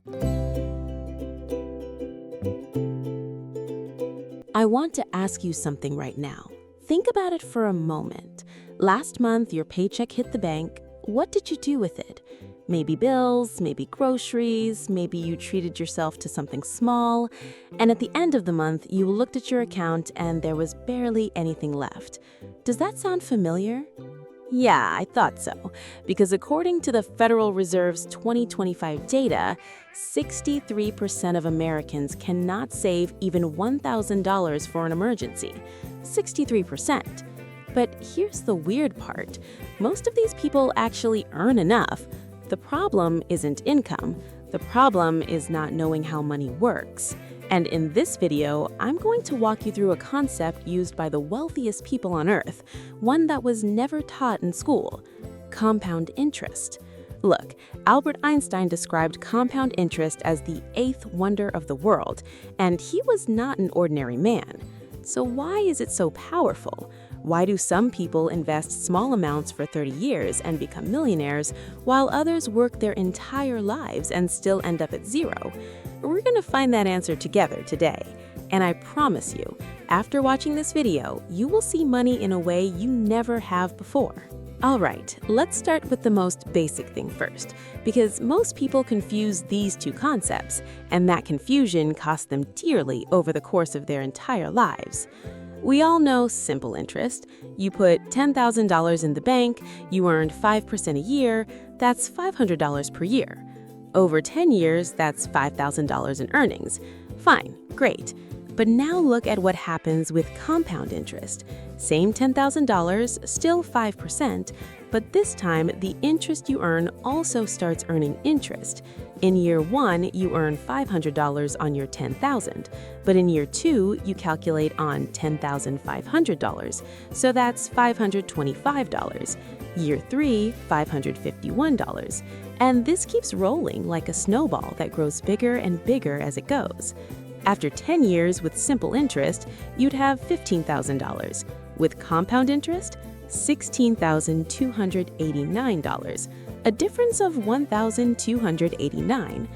I want to ask you something right now. Think about it for a moment. Last month, your paycheck hit the bank. What did you do with it? Maybe bills, maybe groceries, maybe you treated yourself to something small. And at the end of the month, you looked at your account and there was barely anything left. Does that sound familiar? Yeah, I thought so, because according to the Federal Reserve's 2025 data, 63% of Americans cannot save even $1,000 for an emergency. 63%. But here's the weird part. Most of these people actually earn enough. The problem isn't income. The problem is not knowing how money works. And in this video, I'm going to walk you through a concept used by the wealthiest people on Earth, one that was never taught in school: compound interest. Look, Albert Einstein described compound interest as the eighth wonder of the world, and he was not an ordinary man. So why is it so powerful? Why do some people invest small amounts for 30 years and become millionaires, while others work their entire lives and still end up at zero? We're going to find that answer together today. And I promise you, after watching this video, you will see money in a way you never have before. All right, let's start with the most basic thing first, because most people confuse these two concepts, and that confusion costs them dearly over the course of their entire lives. We all know simple interest. You put $10,000 in the bank, you earned 5% a year, that's $500 per year. Over 10 years, that's $5,000 in earnings. Fine, great. But now look at what happens with compound interest. Same $10,000, still 5%, but this time the interest you earn also starts earning interest. In year 1, you earn $500 on your $10,000, but in year 2, you calculate on $10,500, so that's $525. Year 3, $551. And this keeps rolling like a snowball that grows bigger and bigger as it goes. After 10 years with simple interest, you'd have $15,000. With compound interest, $16,289, a difference of $1,289.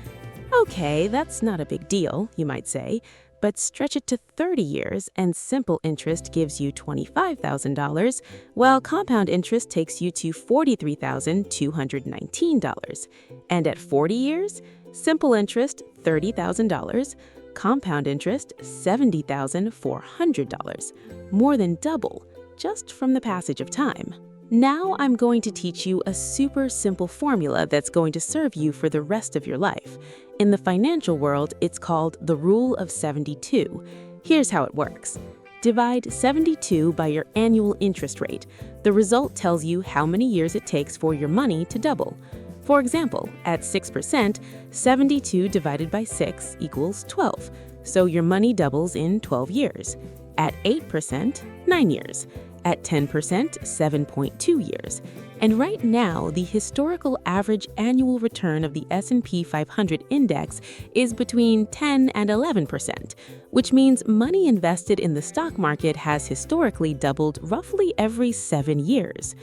Okay, that's not a big deal, you might say, but stretch it to 30 years and simple interest gives you $25,000, while compound interest takes you to $43,219. And at 40 years, simple interest $30,000, compound interest $70,400, more than double, just from the passage of time. Now I'm going to teach you a super simple formula that's going to serve you for the rest of your life. In the financial world, it's called the Rule of 72. Here's how it works. Divide 72 by your annual interest rate. The result tells you how many years it takes for your money to double. For example, at 6%, 72 divided by 6 equals 12, so your money doubles in 12 years. At 8%, 9 years. At 10%, 7.2 years. And right now, the historical average annual return of the S&P 500 index is between 10 and 11%, which means money invested in the stock market has historically doubled roughly every 7 years.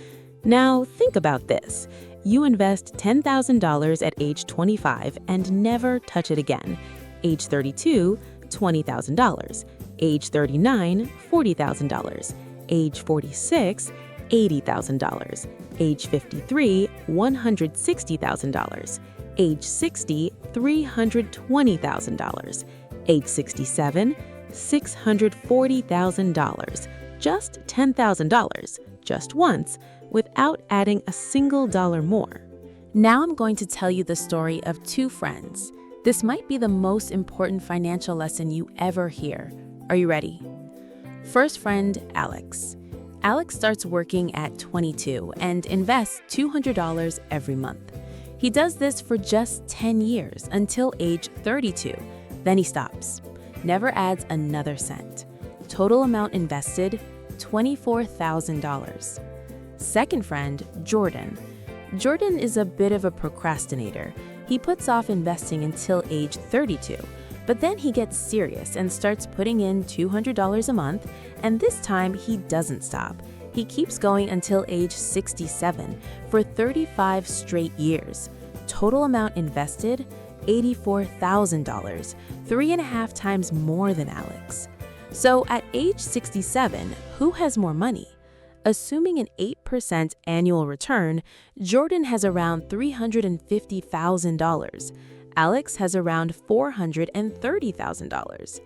Now, think about this. You invest $10,000 at age 25 and never touch it again. Age 32, $20,000. Age 39, $40,000. Age 46, $80,000. Age 53, $160,000. Age 60, $320,000. Age 67, $640,000. Just $10,000, just once, without adding a single dollar more. Now I'm going to tell you the story of two friends. This might be the most important financial lesson you ever hear. Are you ready? First friend, Alex. Alex starts working at 22 and invests $200 every month. He does this for just 10 years until age 32. Then he stops. Never adds another cent. Total amount invested, $24,000. Second friend, Jordan. Jordan is a bit of a procrastinator. He puts off investing until age 32. But then he gets serious and starts putting in $200 a month, and this time he doesn't stop. He keeps going until age 67 for 35 straight years. Total amount invested, $84,000, 3.5 times more than Alex. So at age 67, who has more money? Assuming an 8% annual return, Jordan has around $350,000. Alex has around $430,000.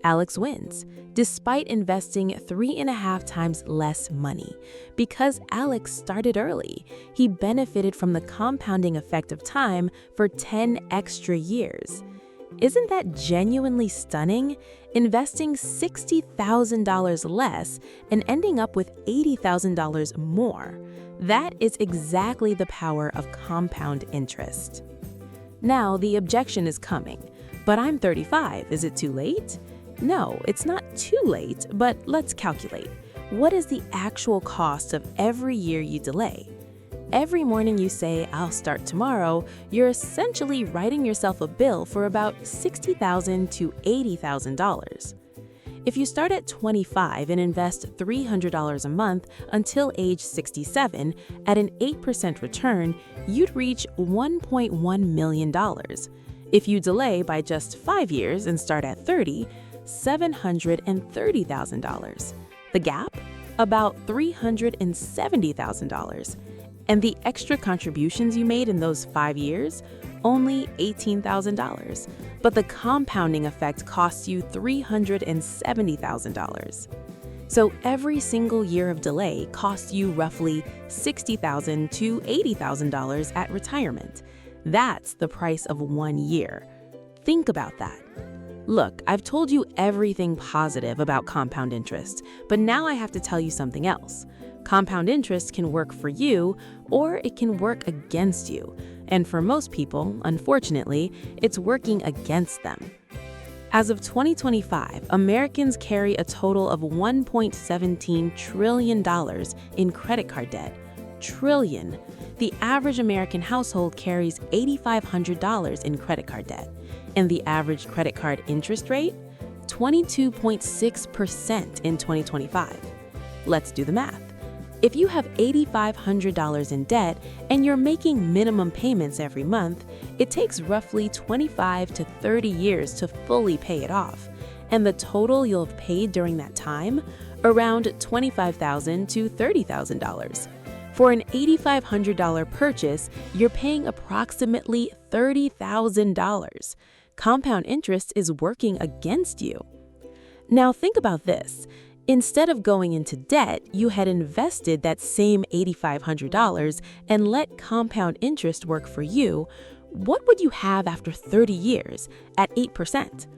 Alex wins, despite investing 3.5 times less money. Because Alex started early, he benefited from the compounding effect of time for 10 extra years. Isn't that genuinely stunning? Investing $60,000 less and ending up with $80,000 more. That is exactly the power of compound interest. Now, the objection is coming. But I'm 35, is it too late? No, it's not too late, but let's calculate. What is the actual cost of every year you delay? Every morning you say, I'll start tomorrow, you're essentially writing yourself a bill for about $60,000 to $80,000. If you start at 25 and invest $300 a month until age 67 at an 8% return, you'd reach $1.1 million. If you delay by just 5 years and start at 30, $730,000. The gap? About $370,000. And the extra contributions you made in those 5 years? Only $18,000. But the compounding effect costs you $370,000. So every single year of delay costs you roughly $60,000 to $80,000 at retirement. That's the price of 1 year. Think about that. Look, I've told you everything positive about compound interest, but now I have to tell you something else. Compound interest can work for you, or it can work against you. And for most people, unfortunately, it's working against them. As of 2025, Americans carry a total of $1.17 trillion in credit card debt. Trillion. The average American household carries $8,500 in credit card debt. And the average credit card interest rate? 22.6% in 2025. Let's do the math. If you have $8,500 in debt and you're making minimum payments every month, it takes roughly 25 to 30 years to fully pay it off. And the total you'll have paid during that time? Around $25,000 to $30,000. For an $8,500 purchase, you're paying approximately $30,000. Compound interest is working against you. Now think about this. Instead of going into debt, you had invested that same $8,500 and let compound interest work for you. What would you have after 30 years at 8%?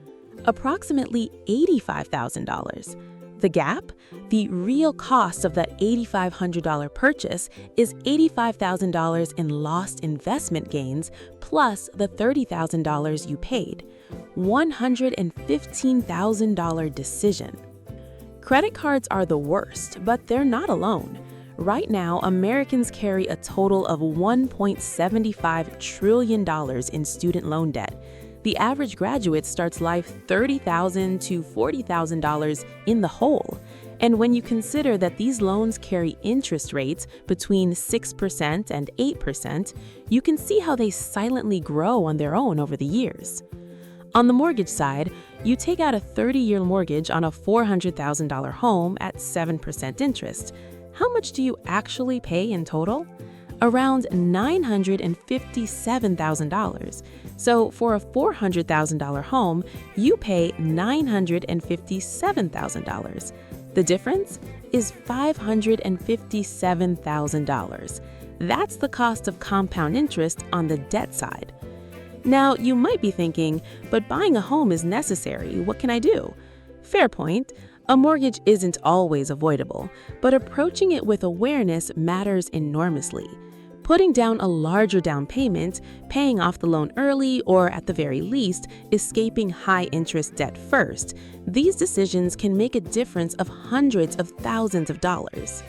Approximately $85,000. The gap? The real cost of that $8,500 purchase is $85,000 in lost investment gains plus the $30,000 you paid. $115,000 decision. Credit cards are the worst, but they're not alone. Right now, Americans carry a total of $1.75 trillion in student loan debt. The average graduate starts life $30,000 to $40,000 in the hole. And when you consider that these loans carry interest rates between 6% and 8%, you can see how they silently grow on their own over the years. On the mortgage side, you take out a 30-year mortgage on a $400,000 home at 7% interest. How much do you actually pay in total? Around $957,000. So for a $400,000 home, you pay $957,000. The difference is $557,000. That's the cost of compound interest on the debt side. Now, you might be thinking, but buying a home is necessary. What can I do? Fair point. A mortgage isn't always avoidable, but approaching it with awareness matters enormously. Putting down a larger down payment, paying off the loan early, or at the very least, escaping high-interest debt first, these decisions can make a difference of hundreds of thousands of dollars.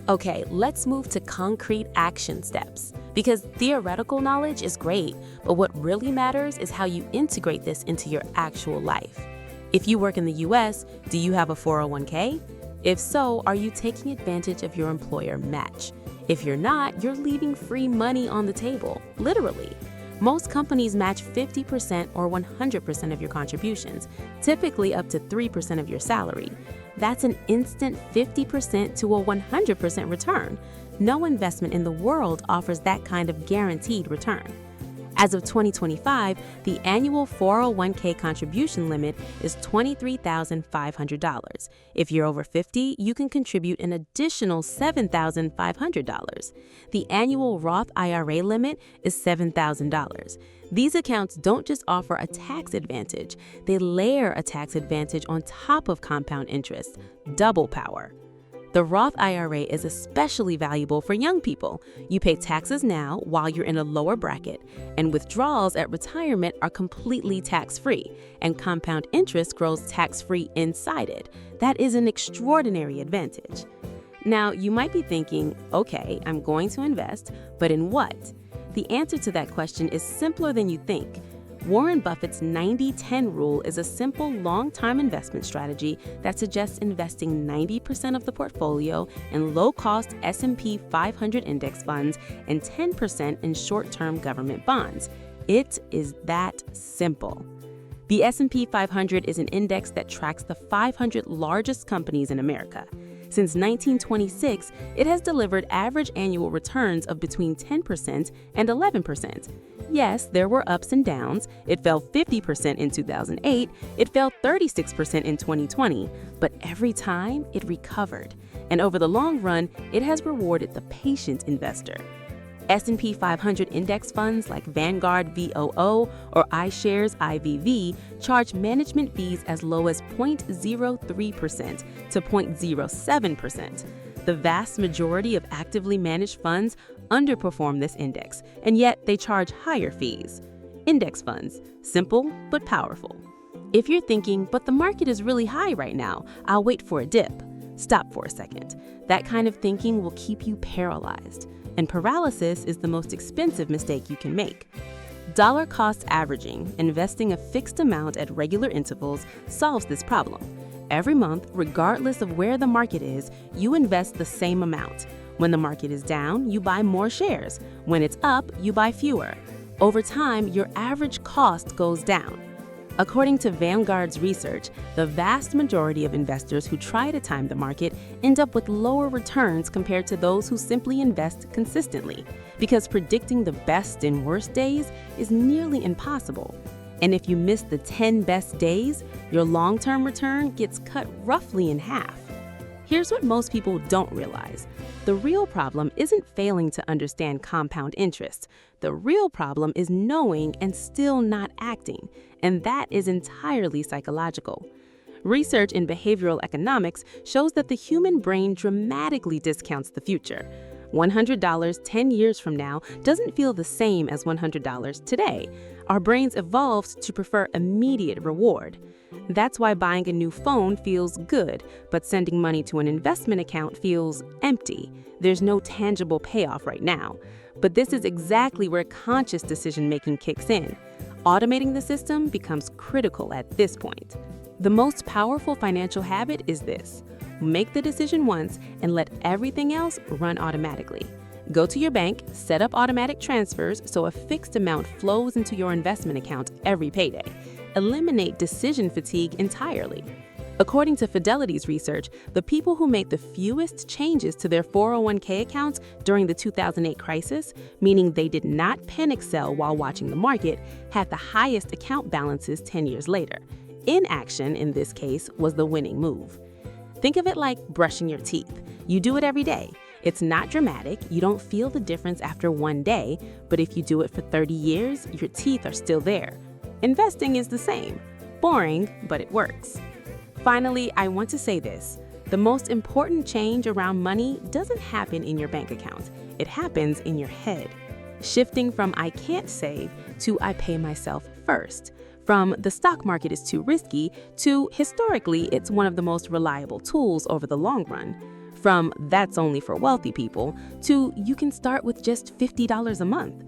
Okay, let's move to concrete action steps. Because theoretical knowledge is great, but what really matters is how you integrate this into your actual life. If you work in the US, do you have a 401k? If so, are you taking advantage of your employer match? If you're not, you're leaving free money on the table, literally. Most companies match 50% or 100% of your contributions, typically up to 3% of your salary. That's an instant 50% to a 100% return. No investment in the world offers that kind of guaranteed return. As of 2025, the annual 401k contribution limit is $23,500. If you're over 50, you can contribute an additional $7,500. The annual Roth IRA limit is $7,000. These accounts don't just offer a tax advantage, they layer a tax advantage on top of compound interest, double power. The Roth IRA is especially valuable for young people. You pay taxes now while you're in a lower bracket, and withdrawals at retirement are completely tax-free, and compound interest grows tax-free inside it. That is an extraordinary advantage. Now, you might be thinking, okay, I'm going to invest, but in what? The answer to that question is simpler than you think. Warren Buffett's 90-10 rule is a simple long-term investment strategy that suggests investing 90% of the portfolio in low-cost S&P 500 index funds and 10% in short-term government bonds. It is that simple. The S&P 500 is an index that tracks the 500 largest companies in America. Since 1926, it has delivered average annual returns of between 10% and 11%. Yes, there were ups and downs. It fell 50% in 2008, it fell 36% in 2020, but every time it recovered. And over the long run, it has rewarded the patient investor. S&P 500 index funds like Vanguard VOO or iShares IVV charge management fees as low as 0.03% to 0.07%. The vast majority of actively managed funds underperform this index, and yet they charge higher fees. Index funds, simple but powerful. If you're thinking, but the market is really high right now, I'll wait for a dip. Stop for a second. That kind of thinking will keep you paralyzed. And paralysis is the most expensive mistake you can make. Dollar cost averaging, investing a fixed amount at regular intervals, solves this problem. Every month, regardless of where the market is, you invest the same amount. When the market is down, you buy more shares. When it's up, you buy fewer. Over time, your average cost goes down. According to Vanguard's research, the vast majority of investors who try to time the market end up with lower returns compared to those who simply invest consistently, because predicting the best and worst days is nearly impossible. And if you miss the 10 best days, your long-term return gets cut roughly in half. Here's what most people don't realize. The real problem isn't failing to understand compound interest. The real problem is knowing and still not acting, and that is entirely psychological. Research in behavioral economics shows that the human brain dramatically discounts the future. $100 10 years from now doesn't feel the same as $100 today. Our brains evolved to prefer immediate reward. That's why buying a new phone feels good, but sending money to an investment account feels empty. There's no tangible payoff right now. But this is exactly where conscious decision-making kicks in. Automating the system becomes critical at this point. The most powerful financial habit is this: make the decision once and let everything else run automatically. Go to your bank, set up automatic transfers so a fixed amount flows into your investment account every payday. Eliminate decision fatigue entirely. According to Fidelity's research, the people who made the fewest changes to their 401k accounts during the 2008 crisis, meaning they did not panic sell while watching the market, had the highest account balances 10 years later. Inaction, in this case, was the winning move. Think of it like brushing your teeth. You do it every day. It's not dramatic, you don't feel the difference after one day, but if you do it for 30 years, your teeth are still there. Investing is the same. Boring, but it works. Finally, I want to say this. The most important change around money doesn't happen in your bank account. It happens in your head. Shifting from I can't save to I pay myself first. From the stock market is too risky to historically it's one of the most reliable tools over the long run. From that's only for wealthy people to you can start with just $50 a month.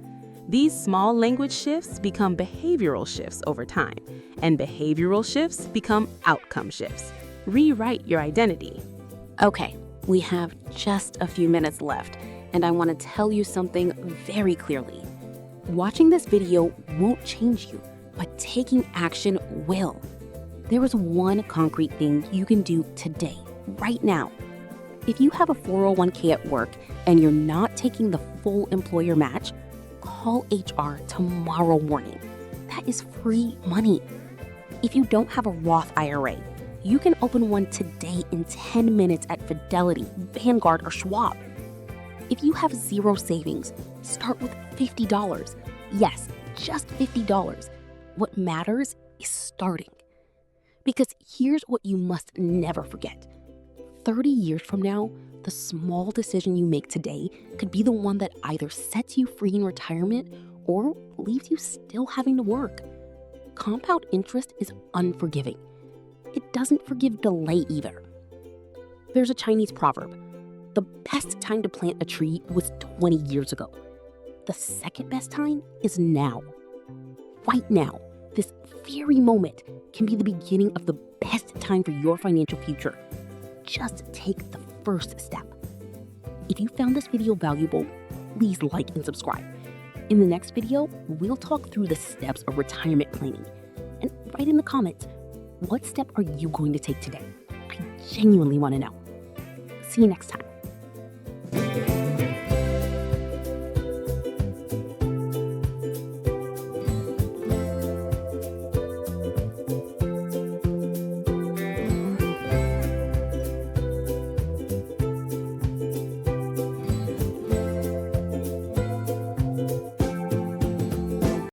These small language shifts become behavioral shifts over time, and behavioral shifts become outcome shifts. Rewrite your identity. Okay, we have just a few minutes left, and I want to tell you something very clearly. Watching this video won't change you, but taking action will. There is one concrete thing you can do today, right now. If you have a 401k at work and you're not taking the full employer match, call HR tomorrow morning. That is free money. If you don't have a Roth IRA, you can open one today in 10 minutes at Fidelity, Vanguard, or Schwab. If you have zero savings, start with $50. Yes, just $50. What matters is starting. Because here's what you must never forget. 30 years from now, the small decision you make today could be the one that either sets you free in retirement or leaves you still having to work. Compound interest is unforgiving. It doesn't forgive delay either. There's a Chinese proverb. The best time to plant a tree was 20 years ago. The second best time is now. Right now, this very moment can be the beginning of the best time for your financial future. Just take the first step. If you found this video valuable, please like and subscribe. In the next video, we'll talk through the steps of retirement planning. And write in the comments, what step are you going to take today? I genuinely want to know. See you next time.